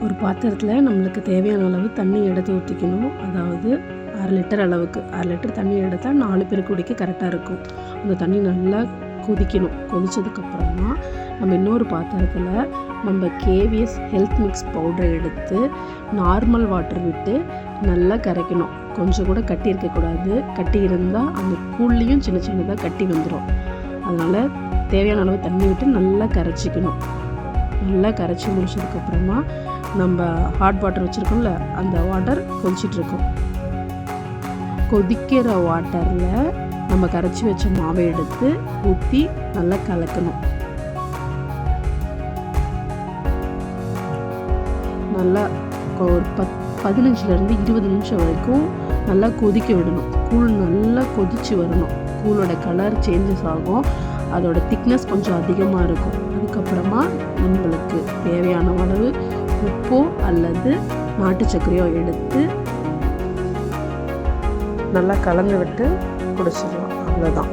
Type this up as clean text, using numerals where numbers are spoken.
ஒரு பாத்திரத்தில் நம்மளுக்கு தேவையான அளவு தண்ணி எடுத்து ஊற்றிக்கணும். அதாவது 1/2 லிட்டர் அளவுக்கு 1/2 லிட்டர் தண்ணி எடுத்தால் 4 பேர் குடிக்க கரெக்டாக இருக்கும். அந்த தண்ணி நல்லா கொதிக்கணும். கொதித்ததுக்கப்புறமா நம்ம இன்னொரு பாத்திரத்தில் நம்ம கேவிஎஸ் ஹெல்த் மிக்ஸ் பவுடரை எடுத்து நார்மல் வாட்டர் விட்டு நல்லா கரைக்கணும். கொஞ்சம் கூட கட்டி இருக்கக்கூடாது. கட்டி இருந்தால் அந்த கூழ்லேயும் சின்ன சின்னதாக கட்டி வந்துடும். அதனால் தேவையான அளவு தண்ணி விட்டு நல்லா கரைச்சிக்கணும். நல்லா கரைச்சி முடிச்சதுக்கப்புறமா நம்ம ஹாட் வாட்டர் வச்சுருக்கோம்ல, அந்த வாட்டர் கொதிச்சிட்ருக்கோம். கொதிக்கிற வாட்டரில் நம்ம கரைச்சி வச்ச மாவை எடுத்து ஊற்றி நல்லா கலக்கணும். நல்லா ஒரு 15லேருந்து 20 நிமிஷம் வரைக்கும் நல்லா கொதிக்க விடணும். கூழ் நல்லா கொதித்து வரணும். கூழோட கலர் சேஞ்சஸ் ஆகும். அதோட திக்னஸ் கொஞ்சம் அதிகமாக இருக்கும். அதுக்கப்புறமா நம்மளுக்கு தேவையான அளவு உப்போ அல்லது நாட்டு சர்க்கரையோ எடுத்து நல்லா கலந்து விட்டு குடிச்சிடலாம். அவ்வளோதான்.